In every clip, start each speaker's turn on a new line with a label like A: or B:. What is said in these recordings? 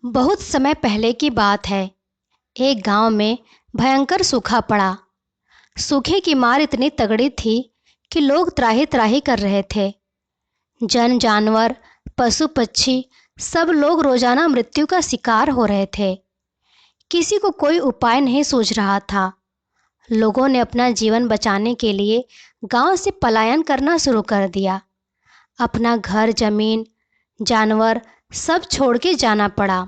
A: बहुत समय पहले की बात है। एक गांव में भयंकर सूखा पड़ा। सूखे की मार इतनी तगड़ी थी कि लोग त्राही त्राही कर रहे थे। जन जानवर, पशु पक्षी, सब लोग रोजाना मृत्यु का शिकार हो रहे थे। किसी को कोई उपाय नहीं सूझ रहा था। लोगों ने अपना जीवन बचाने के लिए गांव से पलायन करना शुरू कर दिया। अपना घर, जमीन, जानवर सब छोड़ के जाना पड़ा।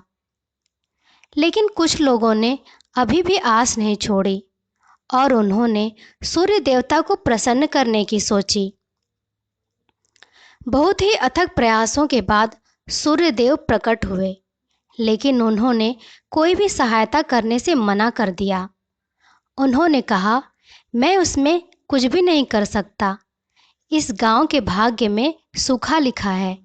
A: लेकिन कुछ लोगों ने अभी भी आस नहीं छोड़ी और उन्होंने सूर्य देवता को प्रसन्न करने की सोची। बहुत ही अथक प्रयासों के बाद सूर्य देव प्रकट हुए, लेकिन उन्होंने कोई भी सहायता करने से मना कर दिया। उन्होंने कहा, मैं उसमें कुछ भी नहीं कर सकता। इस गांव के भाग्य में सूखा लिखा है।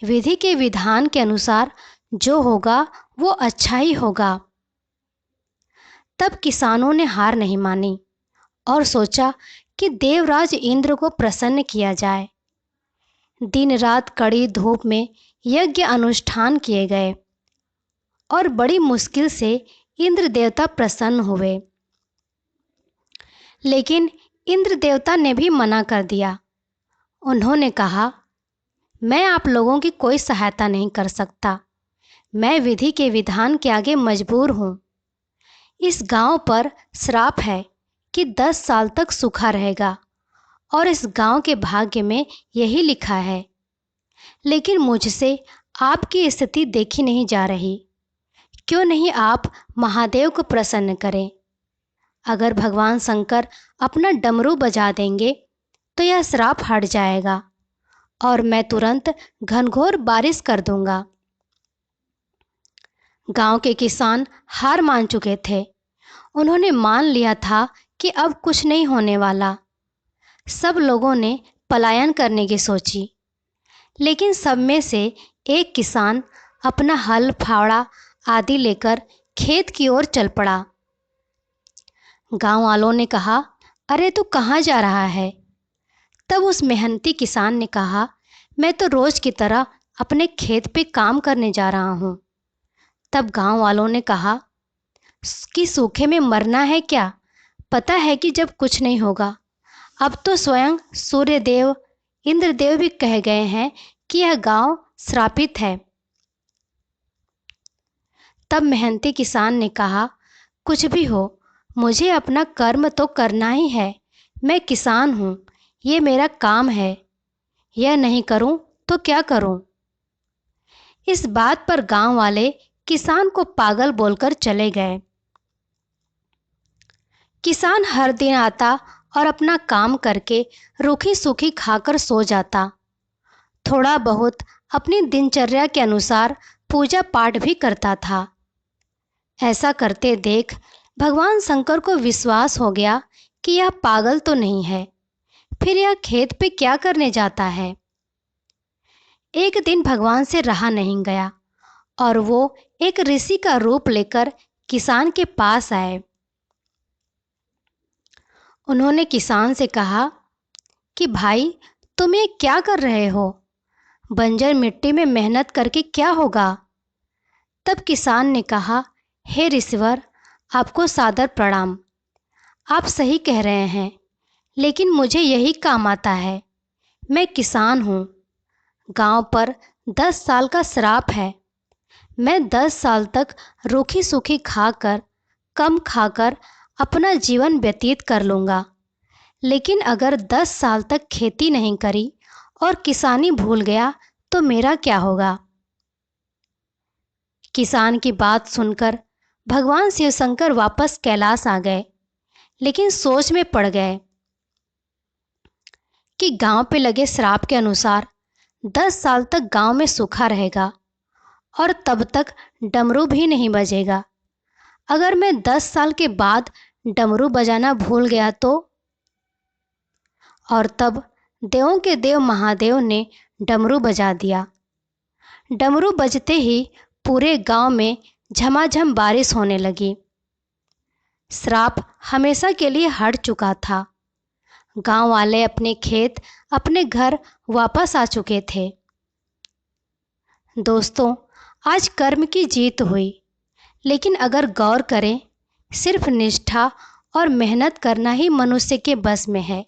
A: विधि के विधान के अनुसार जो होगा वो अच्छा ही होगा। तब किसानों ने हार नहीं मानी और सोचा कि देवराज इंद्र को प्रसन्न किया जाए। दिन रात कड़ी धूप में यज्ञ अनुष्ठान किए गए और बड़ी मुश्किल से इंद्र देवता प्रसन्न हुए। लेकिन इंद्र देवता ने भी मना कर दिया। उन्होंने कहा, मैं आप लोगों की कोई सहायता नहीं कर सकता। मैं विधि के विधान के आगे मजबूर हूँ। इस गांव पर श्राप है कि 10 साल तक सूखा रहेगा और इस गांव के भाग्य में यही लिखा है। लेकिन मुझसे आपकी स्थिति देखी नहीं जा रही। क्यों नहीं आप महादेव को प्रसन्न करें। अगर भगवान शंकर अपना डमरू बजा देंगे तो यह श्राप हट जाएगा और मैं तुरंत घनघोर बारिश कर दूंगा। गांव के किसान हार मान चुके थे। उन्होंने मान लिया था कि अब कुछ नहीं होने वाला। सब लोगों ने पलायन करने की सोची, लेकिन सब में से एक किसान अपना हल, फावड़ा आदि लेकर खेत की ओर चल पड़ा। गांव वालों ने कहा, अरे तू कहाँ जा रहा है? तब उस मेहनती किसान ने कहा, मैं तो रोज की तरह अपने खेत पे काम करने जा रहा हूँ। तब गांव वालों ने कहा कि सूखे में मरना है क्या? पता है कि जब कुछ नहीं होगा। अब तो स्वयं सूर्यदेव, इंद्रदेव भी कह गए हैं कि यह गांव श्रापित है। तब मेहनती किसान ने कहा, कुछ भी हो, मुझे अपना कर्म तो करना ही है। मैं किसान हूँ, ये मेरा काम है। यह नहीं करूँ तो क्या करूँ? इस बात पर गांव वाले किसान को पागल बोलकर चले गए। किसान हर दिन आता और अपना काम करके रूखी सूखी खाकर सो जाता। थोड़ा बहुत अपनी दिनचर्या के अनुसार पूजा पाठ भी करता था। ऐसा करते देख भगवान शंकर को विश्वास हो गया कि यह पागल तो नहीं है, फिर यह खेत पे क्या करने जाता है। एक दिन भगवान से रहा नहीं गया और वो एक ऋषि का रूप लेकर किसान के पास आए। उन्होंने किसान से कहा कि भाई, तुम ये क्या कर रहे हो? बंजर मिट्टी में मेहनत करके क्या होगा? तब किसान ने कहा, हे ऋषिवर, आपको सादर प्रणाम। आप सही कह रहे हैं, लेकिन मुझे यही काम आता है। मैं किसान हूँ। गांव पर 10 साल का श्राप है। मैं 10 साल तक रूखी सूखी खाकर, कम खाकर अपना जीवन व्यतीत कर लूँगा। लेकिन अगर 10 साल तक खेती नहीं करी और किसानी भूल गया तो मेरा क्या होगा? किसान की बात सुनकर भगवान शिव शंकर वापस कैलाश आ गए, लेकिन सोच में पड़ गए कि गांव पे लगे श्राप के अनुसार 10 साल तक गांव में सूखा रहेगा और तब तक डमरू भी नहीं बजेगा। अगर मैं 10 साल के बाद डमरू बजाना भूल गया तो? और तब देवों के देव महादेव ने डमरू बजा दिया। डमरू बजते ही पूरे गांव में झमाझम बारिश होने लगी। श्राप हमेशा के लिए हट चुका था। गांव वाले अपने खेत, अपने घर वापस आ चुके थे। दोस्तों, आज कर्म की जीत हुई, लेकिन अगर गौर करें, सिर्फ निष्ठा और मेहनत करना ही मनुष्य के बस में है।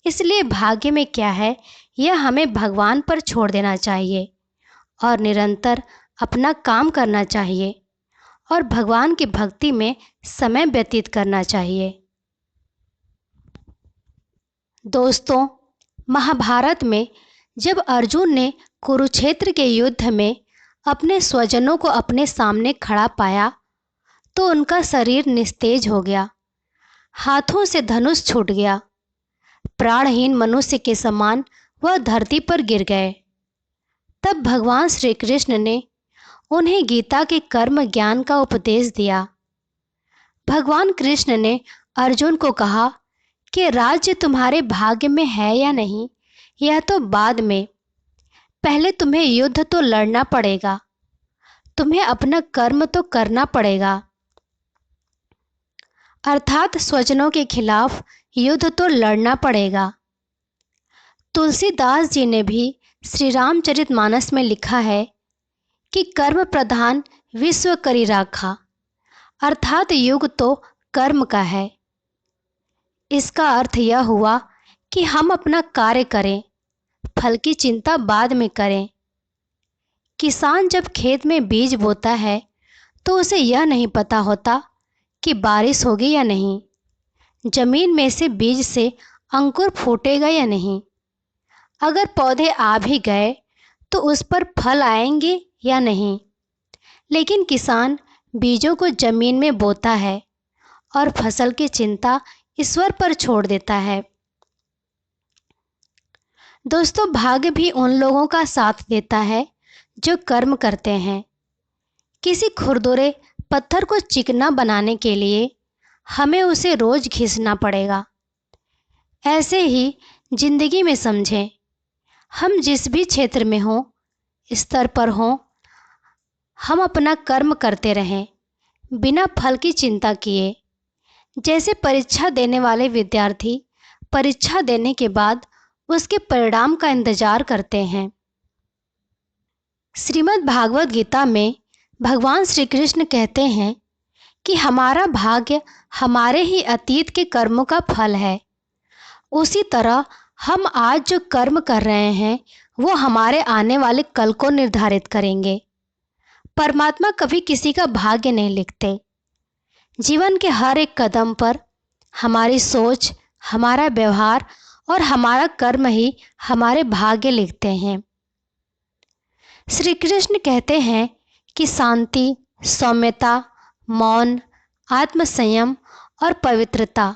A: इसलिए भाग्य में क्या है, यह हमें भगवान पर छोड़ देना चाहिए और निरंतर अपना काम करना चाहिए और भगवान की भक्ति में समय व्यतीत करना चाहिए। दोस्तों, महाभारत में जब अर्जुन ने कुरुक्षेत्र के युद्ध में अपने स्वजनों को अपने सामने खड़ा पाया तो उनका शरीर निस्तेज हो गया, हाथों से धनुष छूट गया, प्राणहीन मनुष्य के समान वह धरती पर गिर गए। तब भगवान श्री कृष्ण ने उन्हें गीता के कर्म ज्ञान का उपदेश दिया। भगवान कृष्ण ने अर्जुन को कहा कि राज्य तुम्हारे भाग्य में है या नहीं, यह तो बाद में, पहले तुम्हें युद्ध तो लड़ना पड़ेगा, तुम्हें अपना कर्म तो करना पड़ेगा। अर्थात स्वजनों के खिलाफ युद्ध तो लड़ना पड़ेगा। तुलसीदास जी ने भी श्री रामचरितमानस में लिखा है कि कर्म प्रधान विश्व करी राखा, अर्थात युग तो कर्म का है। इसका अर्थ यह हुआ कि हम अपना कार्य करें, फल की चिंता बाद में करें। किसान जब खेत में बीज बोता है तो उसे यह नहीं पता होता कि बारिश होगी या नहीं, जमीन में से बीज से अंकुर फूटेगा या नहीं, अगर पौधे आ भी गए तो उस पर फल आएंगे या नहीं। लेकिन किसान बीजों को जमीन में बोता है और फसल की चिंता ईश्वर पर छोड़ देता है। दोस्तों, भाग्य भी उन लोगों का साथ देता है जो कर्म करते हैं। किसी खुरदुरे पत्थर को चिकना बनाने के लिए हमें उसे रोज घिसना पड़ेगा। ऐसे ही जिंदगी में समझें, हम जिस भी क्षेत्र में हों, स्तर पर हों, हम अपना कर्म करते रहें बिना फल की चिंता किए। जैसे परीक्षा देने वाले विद्यार्थी परीक्षा देने के बाद उसके परिणाम का इंतजार करते हैं। श्रीमद् भागवत गीता में भगवान श्री कृष्ण कहते हैं कि हमारा भाग्य हमारे ही अतीत के कर्मों का फल है। उसी तरह हम आज जो कर्म कर रहे हैं वो हमारे आने वाले कल को निर्धारित करेंगे। परमात्मा कभी किसी का भाग्य नहीं लिखते। जीवन के हर एक कदम पर हमारी सोच, हमारा व्यवहार और हमारा कर्म ही हमारे भाग्य लिखते हैं। श्री कृष्ण कहते हैं कि शांति, सौम्यता, मौन, आत्मसंयम और पवित्रता,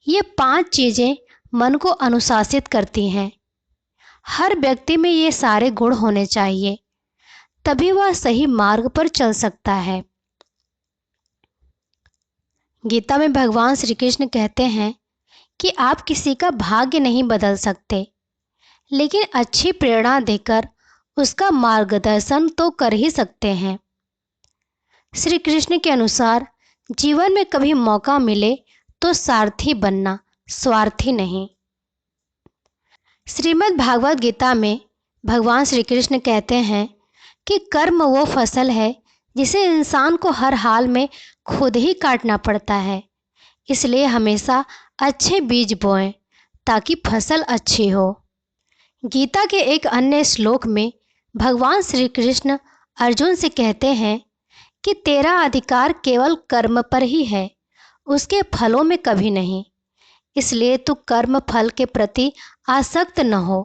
A: ये 5 चीज़ें मन को अनुशासित करती हैं। हर व्यक्ति में ये सारे गुण होने चाहिए, तभी वह सही मार्ग पर चल सकता है। गीता में भगवान श्री कृष्ण कहते हैं कि आप किसी का भाग्य नहीं बदल सकते, लेकिन अच्छी प्रेरणा देकर उसका मार्गदर्शन तो कर ही सकते हैं। श्री कृष्ण के अनुसार जीवन में कभी मौका मिले तो सारथी बनना, स्वार्थी नहीं। श्रीमद् भागवत गीता में भगवान श्री कृष्ण कहते हैं कि कर्म वो फसल है जिसे इंसान को हर हाल में खुद ही काटना पड़ता है। इसलिए हमेशा अच्छे बीज बोएं ताकि फसल अच्छी हो। गीता के एक अन्य श्लोक में भगवान श्री कृष्ण अर्जुन से कहते हैं कि तेरा अधिकार केवल कर्म पर ही है, उसके फलों में कभी नहीं। इसलिए तू कर्म फल के प्रति आसक्त न हो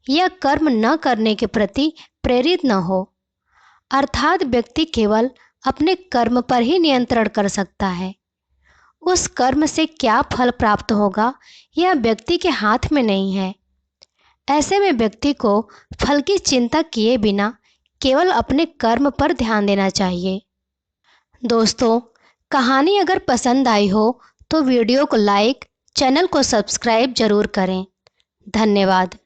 A: या कर्म न करने के प्रति प्रेरित न हो। अर्थात व्यक्ति केवल अपने कर्म पर ही नियंत्रण कर सकता है। उस कर्म से क्या फल प्राप्त होगा यह व्यक्ति के हाथ में नहीं है। ऐसे में व्यक्ति को फल की चिंता किए बिना केवल अपने कर्म पर ध्यान देना चाहिए। दोस्तों, कहानी अगर पसंद आई हो तो वीडियो को लाइक, चैनल को सब्सक्राइब जरूर करें। धन्यवाद।